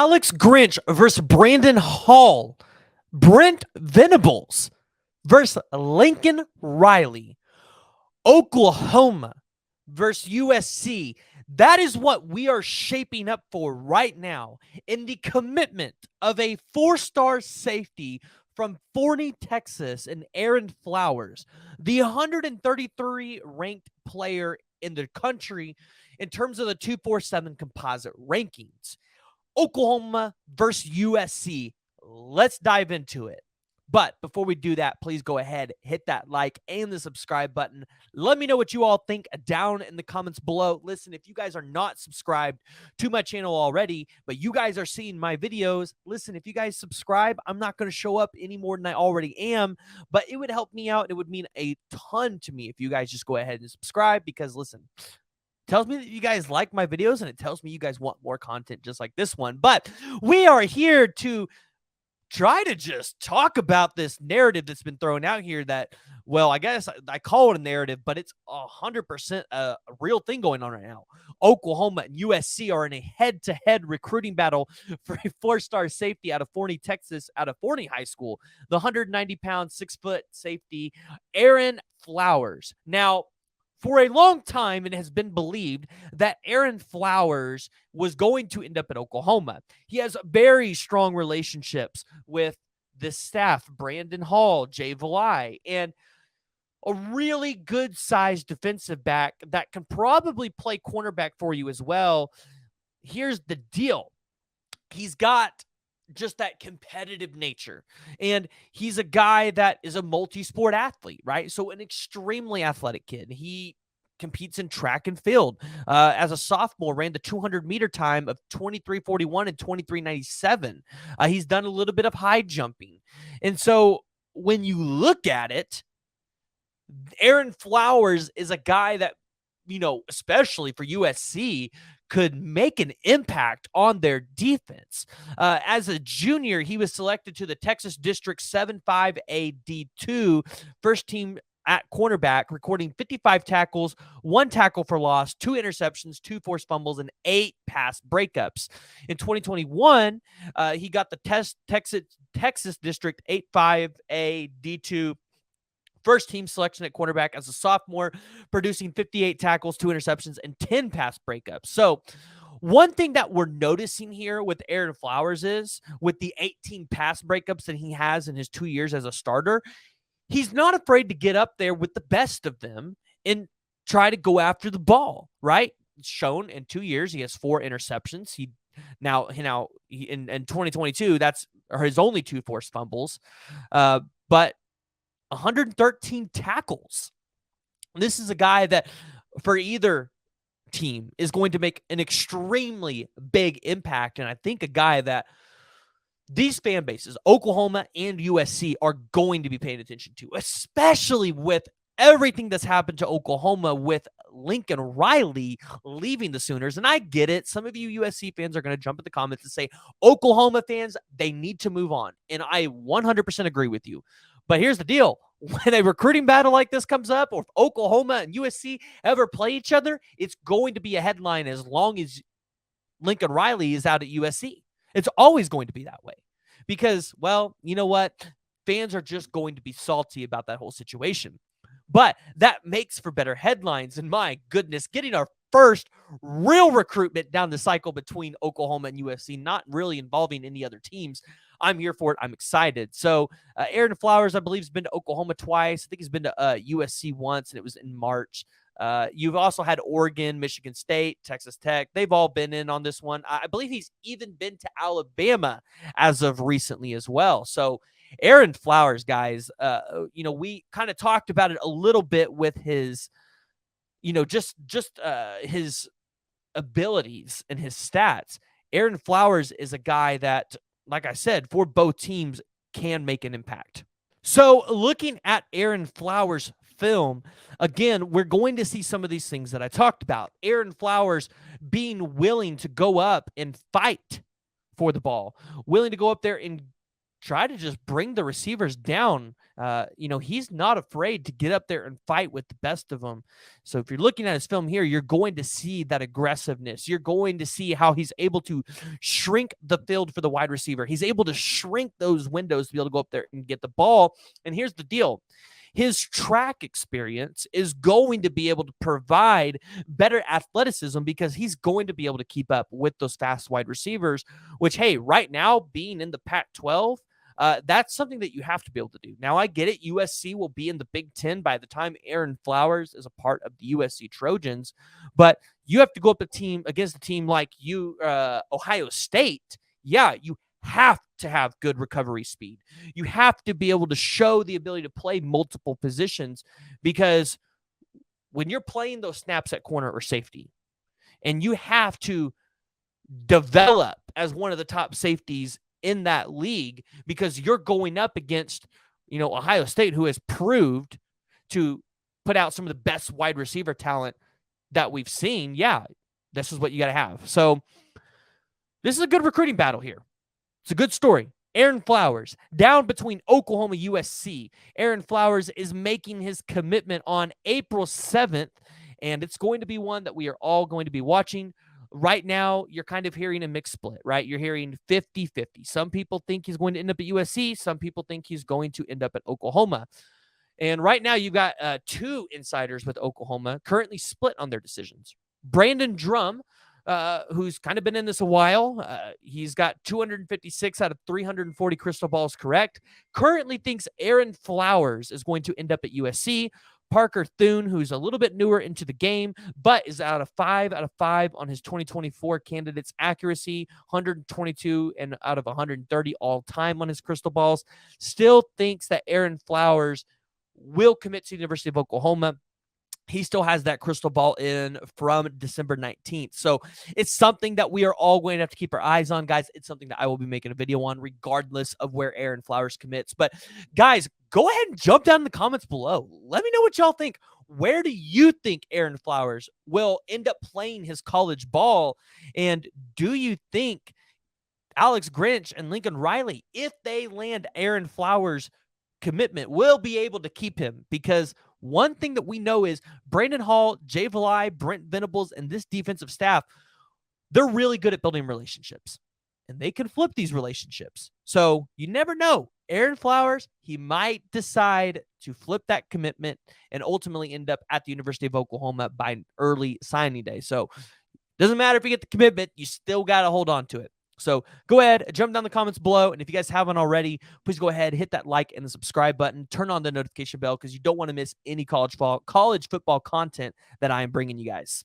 Alex Grinch versus Brandon Hall. Brent Venables versus Lincoln Riley. Oklahoma versus USC. That is what we are shaping up for right now in the commitment of a four-star safety from Forney, Texas, and Aaron Flowers, the 133 ranked player in the country in terms of the 247 composite rankings. Oklahoma versus USC. Let's dive into it. But before we do that, please go ahead, hit that like and the subscribe button. Let me know what you all think down in the comments below. Listen, if you guys are not subscribed to my channel already, but you guys are seeing my videos, listen, if you guys subscribe, I'm not going to show up any more than I already am, but it would help me out. It would mean a ton to me if you guys just go ahead and subscribe because, listen, tells me that you guys like my videos and it tells me you guys want more content just like this one. But we are here to try to just talk about this narrative that's been thrown out here that, well, I guess I call it a narrative, but it's 100% a real thing going on right now. Oklahoma and USC are in a head-to-head recruiting battle for a four-star safety out of Forney, Texas, out of Forney High School, the 190-pound, 6-foot safety, Aaron Flowers. Now, for a long time, it has been believed that Aaron Flowers was going to end up at Oklahoma. He has very strong relationships with the staff, Brandon Hall, Jay Valai, and a really good-sized defensive back that can probably play cornerback for you as well. Here's the deal. He's got just that competitive nature. And he's a guy that is a multi-sport athlete, right? So an extremely athletic kid. He competes in track and field. As a sophomore, ran the 200-meter time of 23:41 and 23:97. He's done a little bit of high jumping. And so when you look at it, Aaron Flowers is a guy that, you know, especially for USC, could make an impact on their defense. As a junior, he was selected to the Texas District 7-5A D2 first team at cornerback, recording 55 tackles, 1 tackle for loss, 2 interceptions, 2 forced fumbles, and 8 pass breakups. In 2021, he got the Texas District 8-5A D2 first team selection at quarterback as a sophomore, producing 58 tackles, 2 interceptions, and 10 pass breakups. So one thing that we're noticing here with Aaron Flowers is with the 18 pass breakups that he has in his 2 years as a starter, he's not afraid to get up there with the best of them and try to go after the ball, right? It's shown in 2 years, he has 4 interceptions. He now in 2022, that's his only 2 forced fumbles. But 113 tackles. This is a guy that for either team is going to make an extremely big impact. And I think a guy that these fan bases, Oklahoma and USC, are going to be paying attention to, especially with everything that's happened to Oklahoma with Lincoln Riley leaving the Sooners. And I get it. Some of you USC fans are going to jump in the comments and say, Oklahoma fans, they need to move on. And I 100% agree with you. But here's the deal. When a recruiting battle like this comes up, or if Oklahoma and USC ever play each other, it's going to be a headline as long as Lincoln Riley is out at USC. It's always going to be that way because, well, you know what? Fans are just going to be salty about that whole situation. But that makes for better headlines. And my goodness, getting our first real recruitment down the cycle between Oklahoma and USC, not really involving any other teams. I'm here for it. I'm excited. So Aaron Flowers, I believe, has been to Oklahoma twice. I think he's been to USC once, and it was in March. You've also had Oregon, Michigan State, Texas Tech. They've all been in on this one. I believe he's even been to Alabama as of recently as well. So Aaron Flowers, guys, you know, we kind of talked about it a little bit with his, you know, just his abilities and his stats. Aaron Flowers is a guy that, like I said, for both teams can make an impact. So looking at Aaron Flowers' film, again, we're going to see some of these things that I talked about. Aaron Flowers being willing to go up and fight for the ball, willing to go up there and try to just bring the receivers down. He's not afraid to get up there and fight with the best of them. So if you're looking at his film here, you're going to see that aggressiveness. You're going to see how he's able to shrink the field for the wide receiver. He's able to shrink those windows to be able to go up there and get the ball. And here's the deal. His track experience is going to be able to provide better athleticism because he's going to be able to keep up with those fast wide receivers, which, hey, right now, being in the Pac-12, that's something that you have to be able to do. Now, I get it. USC will be in the Big Ten by the time Aaron Flowers is a part of the USC Trojans, but you have to go up against a team like Ohio State. Yeah, you have to have good recovery speed. You have to be able to show the ability to play multiple positions, because when you're playing those snaps at corner or safety, and you have to develop as one of the top safeties in that league because you're going up against, Ohio State, who has proved to put out some of the best wide receiver talent that we've seen. Yeah, this is what you got to have. So this is a good recruiting battle here. It's a good story. Aaron Flowers, down between Oklahoma, USC. Aaron Flowers is making his commitment on April 7th, and it's going to be one that we are all going to be watching. Right now, you're kind of hearing a mixed split, right? You're hearing 50-50. Some people think he's going to end up at USC. Some people think he's going to end up at Oklahoma. And right now, you've got two insiders with Oklahoma currently split on their decisions. Brandon Drum, who's kind of been in this a while. He's got 256 out of 340 crystal balls correct. Currently thinks Aaron Flowers is going to end up at USC. Parker Thune, who's a little bit newer into the game, but is out of 5 on his 2024 candidates accuracy, 122 and out of 130 all time on his crystal balls, still thinks that Aaron Flowers will commit to the University of Oklahoma. He still has that crystal ball in from December 19th. So it's something that we are all going to have to keep our eyes on, guys. It's something that I will be making a video on regardless of where Aaron Flowers commits. But guys, go ahead and jump down in the comments below. Let me know what y'all think. Where do you think Aaron Flowers will end up playing his college ball? And do you think Alex Grinch and Lincoln Riley, if they land Aaron Flowers' commitment, will be able to keep him? Because one thing that we know is Brandon Hall, Jay Valai, Brent Venables, and this defensive staff, they're really good at building relationships, and they can flip these relationships. So you never know. Aaron Flowers, he might decide to flip that commitment and ultimately end up at the University of Oklahoma by early signing day. So doesn't matter if you get the commitment, you still got to hold on to it. So go ahead, jump down in the comments below. And if you guys haven't already, please go ahead, hit that like and the subscribe button. Turn on the notification bell because you don't want to miss any college football content that I am bringing you guys.